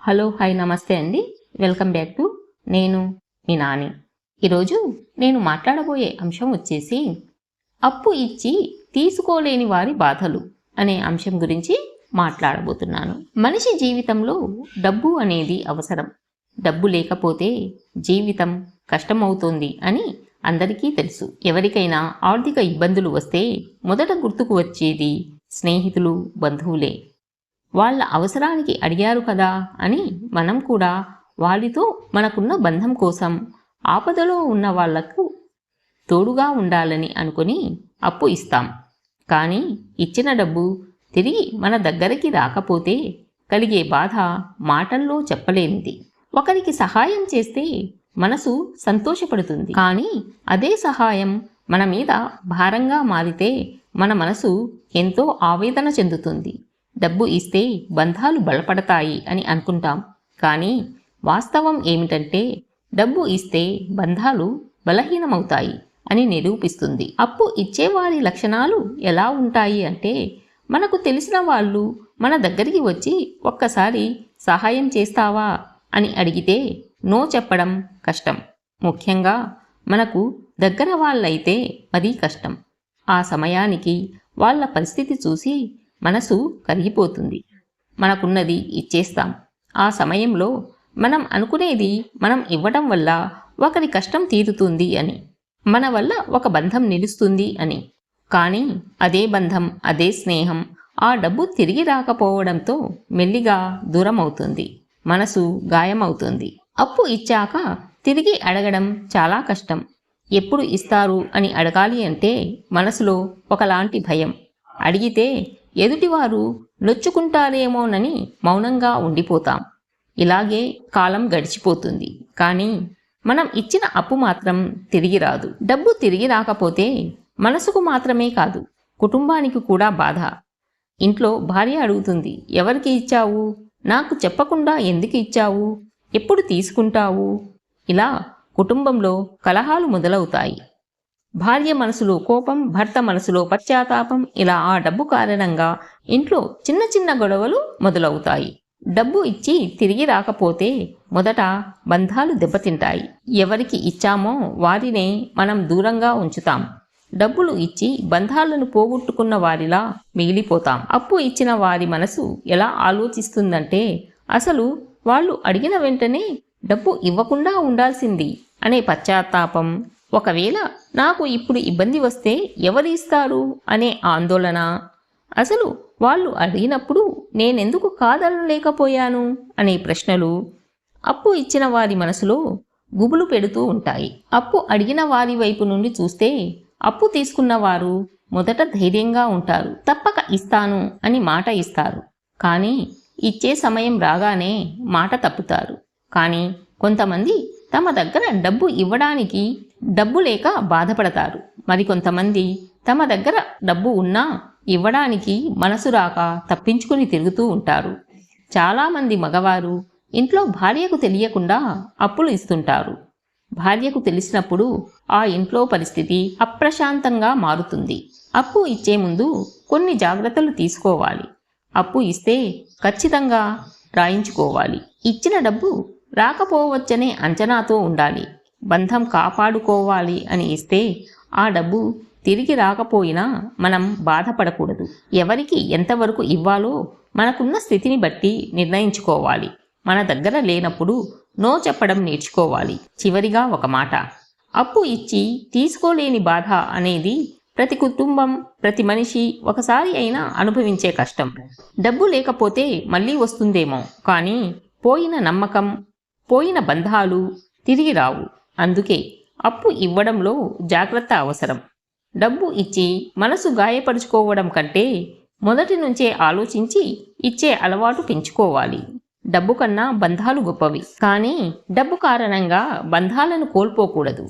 Hello hi నమస్తే అండి. Welcome back to నేను మీ నాని. ఈరోజు నేను మాట్లాడబోయే అంశం వచ్చేసి అప్పు ఇచ్చి తీసుకోలేని వారి బాధలు అనే అంశం గురించి మాట్లాడబోతున్నాను. మనిషి జీవితంలో డబ్బు అనేది అవసరం. డబ్బు లేకపోతే జీవితం కష్టమవుతుంది అని అందరికీ తెలుసు. ఎవరికైనా ఆర్థిక ఇబ్బందులు వస్తే మొదట గుర్తుకు వచ్చేది స్నేహితులు, బంధువులే. వాళ్ళ అవసరానికి అడిగారు కదా అని మనం కూడా వారితో మనకున్న బంధం కోసం ఆపదలో ఉన్న వాళ్లకు తోడుగా ఉండాలని అనుకుని అప్పు ఇస్తాం. కానీ ఇచ్చిన డబ్బు తిరిగి మన దగ్గరికి రాకపోతే కలిగే బాధ మాటల్లో చెప్పలేనిది. ఒకరికి సహాయం చేస్తే మనసు సంతోషపడుతుంది, కానీ అదే సహాయం మన మీద భారంగా మారితే మన మనసు ఎంతో ఆవేదన చెందుతుంది. డబ్బు ఇస్తే బంధాలు బలపడతాయి అని అనుకుంటాం, కానీ వాస్తవం ఏమిటంటే డబ్బు ఇస్తే బంధాలు బలహీనమవుతాయి అని నిరూపిస్తుంది. అప్పు ఇచ్చేవారి లక్షణాలు ఎలా ఉంటాయి అంటే, మనకు తెలిసిన వాళ్ళు మన దగ్గరికి వచ్చి ఒక్కసారి సహాయం చేస్తావా అని అడిగితే నో చెప్పడం కష్టం. ముఖ్యంగా మనకు దగ్గర వాళ్ళైతే మరీ కష్టం. ఆ సమయానికి వాళ్ళ పరిస్థితి చూసి మనసు కరిగిపోతుంది. మనకున్నది ఇచ్చేస్తాం. ఆ సమయంలో మనం అనుకునేది మనం ఇవ్వడం వల్ల ఒకరి కష్టం తీరుతుంది అని, మన వల్ల ఒక బంధం నిలుస్తుంది అని. కానీ అదే బంధం, అదే స్నేహం ఆ డబ్బు తిరిగి రాకపోవడంతో మెల్లిగా దూరం అవుతుంది. మనసు గాయమవుతుంది. అప్పు ఇచ్చాక తిరిగి అడగడం చాలా కష్టం. ఎప్పుడు ఇస్తారు అని అడగాలి అంటే మనసులో ఒకలాంటి భయం. అడిగితే ఎదుటివారు నొచ్చుకుంటారేమోనని మౌనంగా ఉండిపోతాం. ఇలాగే కాలం గడిచిపోతుంది. కానీ మనం ఇచ్చిన అప్పు మాత్రం తిరిగి రాదు. డబ్బు తిరిగి రాకపోతే మనసుకు మాత్రమే కాదు, కుటుంబానికి కూడా బాధ. ఇంట్లో భార్య అడుగుతుంది, ఎవరికి ఇచ్చావు? నాకు చెప్పకుండా ఎందుకు ఇచ్చావు? ఎప్పుడు తీసుకుంటావు? ఇలా కుటుంబంలో కలహాలు మొదలవుతాయి. భార్య మనసులో కోపం, భర్త మనసులో పశ్చాత్తాపం. ఇలా ఆ డబ్బు కారణంగా ఇంట్లో చిన్న చిన్న గొడవలు మొదలవుతాయి. డబ్బు ఇచ్చి తిరిగి రాకపోతే మొదట బంధాలు దెబ్బతింటాయి. ఎవరికి ఇచ్చామో వారినే మనం దూరంగా ఉంచుతాం. డబ్బులు ఇచ్చి బంధాలను పోగొట్టుకున్న వారిలా మిగిలిపోతాం. అప్పు ఇచ్చిన వారి మనసు ఎలా ఆలోచిస్తుందంటే, అసలు వాళ్ళు అడిగిన వెంటనే డబ్బు ఇవ్వకుండా ఉండాల్సింది అనే పశ్చాత్తాపం, ఒకవేళ నాకు ఇప్పుడు ఇబ్బంది వస్తే ఎవరు ఇస్తారు అనే ఆందోళన, అసలు వాళ్ళు అడిగినప్పుడు నేనెందుకు కాదనలేకపోయాను అనే ప్రశ్నలు అప్పు ఇచ్చిన వారి మనసులో గుబులు పెడుతూ ఉంటాయి. అప్పు అడిగిన వారి వైపు నుండి చూస్తే అప్పు తీసుకున్న వారు మొదట ధైర్యంగా ఉంటారు. తప్పక ఇస్తాను అని మాట ఇస్తారు. కానీ ఇచ్చే సమయం రాగానే మాట తప్పుతారు. కానీ కొంతమంది తమ దగ్గర డబ్బు ఇవ్వడానికి డబ్బు లేక బాధపడతారు. మరికొంతమంది తమ దగ్గర డబ్బు ఉన్నా ఇవ్వడానికి మనసు రాక తప్పించుకుని తిరుగుతూ ఉంటారు. చాలామంది మగవారు ఇంట్లో భార్యకు తెలియకుండా అప్పులు ఇస్తుంటారు. భార్యకు తెలిసినప్పుడు ఆ ఇంట్లో పరిస్థితి అప్రశాంతంగా మారుతుంది. అప్పు ఇచ్చే ముందు కొన్ని జాగ్రత్తలు తీసుకోవాలి. అప్పు ఇస్తే ఖచ్చితంగా రాయించుకోవాలి. ఇచ్చిన డబ్బు రాకపోవచ్చనే అంచనాతో ఉండాలి. బంధం కాపాడుకోవాలి అని ఇస్తే ఆ డబ్బు తిరిగి రాకపోయినా మనం బాధపడకూడదు. ఎవరికి ఎంతవరకు ఇవ్వాలో మనకున్న స్థితిని బట్టి నిర్ణయించుకోవాలి. మన దగ్గర లేనప్పుడు నో చెప్పడం నేర్చుకోవాలి. చివరిగా ఒక మాట, అప్పు ఇచ్చి తీసుకోలేని బాధ అనేది ప్రతి కుటుంబం, ప్రతి మనిషి ఒకసారి అయినా అనుభవించే కష్టం. డబ్బు లేకపోతే మళ్ళీ వస్తుందేమో, కానీ పోయిన నమ్మకం, పోయిన బంధాలు తిరిగి రావు. అందుకే అప్పు ఇవ్వడంలో జాగ్రత్త అవసరం. డబ్బు ఇచ్చి మనసు గాయపరుచుకోవడం కంటే మొదటి నుంచే ఆలోచించి ఇచ్చే అలవాటు పెంచుకోవాలి. డబ్బు కన్నా బంధాలు గొప్పవి, కానీ డబ్బు కారణంగా బంధాలను కోల్పోకూడదు.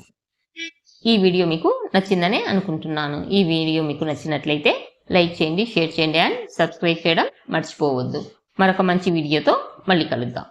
ఈ వీడియో మీకు నచ్చిందనే అనుకుంటున్నాను. ఈ వీడియో మీకు నచ్చినట్లయితే లైక్ చేయండి, షేర్ చేయండి అండ్ సబ్స్క్రైబ్ చేయడం మర్చిపోవద్దు. మరొక మంచి వీడియోతో మళ్ళీ కలుద్దాం.